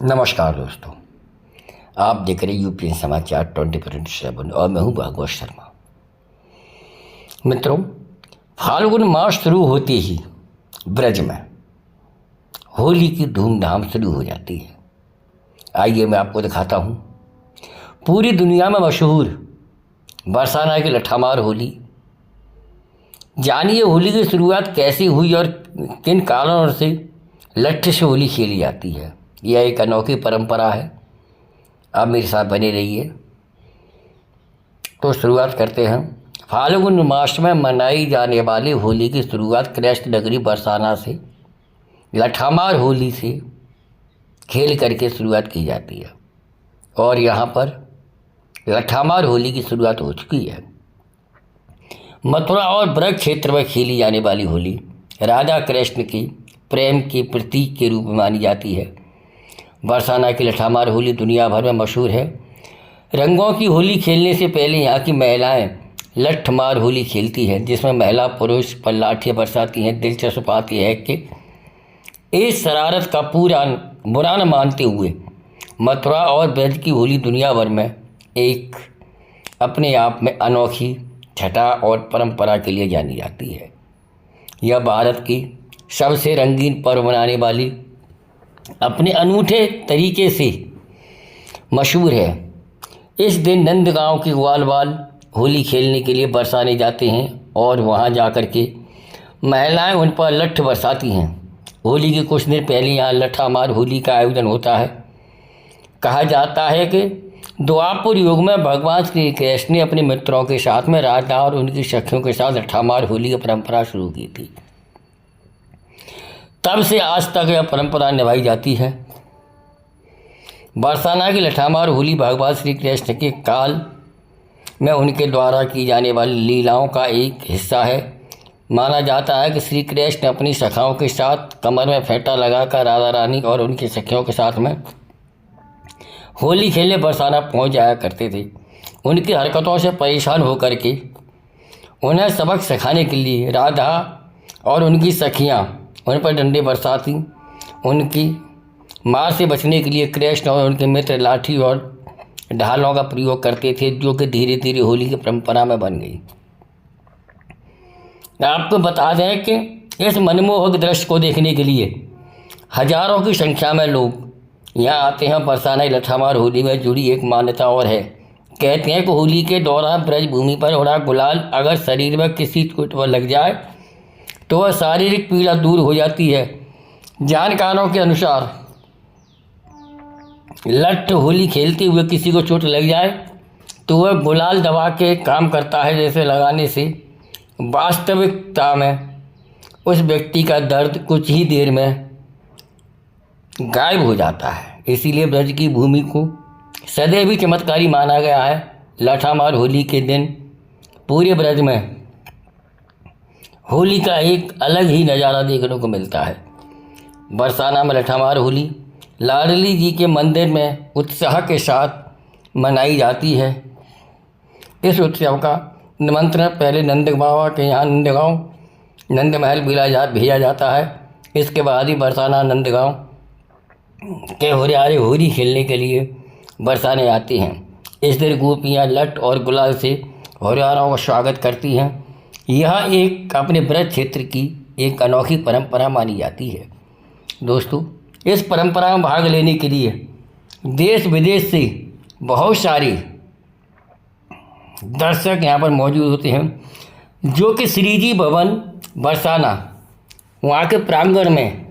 नमस्कार दोस्तों, आप देख रहे यूपीएन समाचार 24/7 और मैं हूं भागवत शर्मा। मित्रों, फाल्गुन मास शुरू होते ही ब्रज में होली की धूमधाम शुरू हो जाती है। आइए मैं आपको दिखाता हूं पूरी दुनिया में मशहूर बरसाना की लठामार होली। जानिए होली की शुरुआत कैसे हुई और किन कारणों से लठ से होली खेली जाती है। यह एक अनोखी परंपरा है। आप मेरे साथ बने रहिए। तो शुरुआत करते हैं। फाल्गुन मास में मनाई जाने वाली होली की शुरुआत कृष्ण नगरी बरसाना से लठामार होली से खेल करके शुरुआत की जाती है और यहाँ पर लठामार होली की शुरुआत हो चुकी है। मथुरा और ब्रज क्षेत्र में खेली जाने वाली होली राधा कृष्ण की प्रेम के प्रतीक के रूप में मानी जाती है। बरसाना की लठामार होली दुनिया भर में मशहूर है। रंगों की होली खेलने से पहले यहाँ की महिलाएं लठमार होली खेलती हैं, जिसमें महिला पुरुष पर लाठियाँ बरसाती हैं। दिलचस्प बात यह है कि इस शरारत का पूरा बुरा न मानते हुए मथुरा और ब्रज की होली दुनिया भर में एक अपने आप में अनोखी छटा और परंपरा के लिए जानी जाती है। यह भारत की सबसे रंगीन पर्व मनाने वाली अपने अनूठे तरीके से मशहूर है। इस दिन नंदगांव के ग्वाल बाल होली खेलने के लिए बरसाने जाते हैं और वहां जाकर के महिलाएं उन पर लठ बरसाती हैं। होली के कुछ दिन पहले यहाँ लठामार होली का आयोजन होता है। कहा जाता है कि द्वापर युग में भगवान श्री कृष्ण ने अपने मित्रों के साथ में राधा और उनकी सखियों के साथ लठामार होली की परंपरा शुरू की थी। तब से आज तक यह परंपरा निभाई जाती है। बरसाना की लठामार होली भगवान श्री कृष्ण के काल में उनके द्वारा की जाने वाली लीलाओं का एक हिस्सा है। माना जाता है कि श्री कृष्ण अपनी सखाओं के साथ कमर में फेंटा लगाकर राधा रानी और उनकी सखियों के साथ में होली खेलने बरसाना पहुंच जाया करते थे। उनकी हरकतों से परेशान होकर के उन्हें सबक सिखाने के लिए राधा और उनकी सखियां उन पर डंडे बरसाती। उनकी मार से बचने के लिए कृष्ण और उनके मित्र लाठी और ढालों का प्रयोग करते थे, जो कि धीरे धीरे होली की परंपरा में बन गई। आपको बता दें कि इस मनमोहक दृश्य को देखने के लिए हजारों की संख्या में लोग यहाँ आते हैं। बरसाना लठामार होली में जुड़ी एक मान्यता और है। कहते हैं कि होली के दौरान ब्रज भूमि पर उड़ा गुलाल अगर शरीर में किसी चोट पर लग जाए तो वह शारीरिक पीड़ा दूर हो जाती है। जानकारों के अनुसार लठ होली खेलते हुए किसी को चोट लग जाए तो वह गुलाल दवा के काम करता है, जैसे लगाने से वास्तविकता में उस व्यक्ति का दर्द कुछ ही देर में गायब हो जाता है। इसीलिए ब्रज की भूमि को सदैव ही चमत्कारी माना गया है। लठामार होली के दिन पूरे ब्रज में होली का एक अलग ही नज़ारा देखने को मिलता है। बरसाना में लठामार होली लाडली जी के मंदिर में उत्साह के साथ मनाई जाती है। इस उत्सव का निमंत्रण पहले नंद बाबा के यहाँ नंदगांव नंद महल भेजा जाता है। इसके बाद ही बरसाना नंदगांव के होरियारे होली खेलने के लिए बरसाने आती हैं। इस दिन गोपियाँ लठ और गुलाल से होरियारों का स्वागत करती हैं। यह एक अपने ब्रज क्षेत्र की एक अनोखी परंपरा मानी जाती है। दोस्तों, इस परंपरा में भाग लेने के लिए देश विदेश से बहुत सारे दर्शक यहाँ पर मौजूद होते हैं, जो कि श्रीजी भवन बरसाना वहाँ के प्रांगण में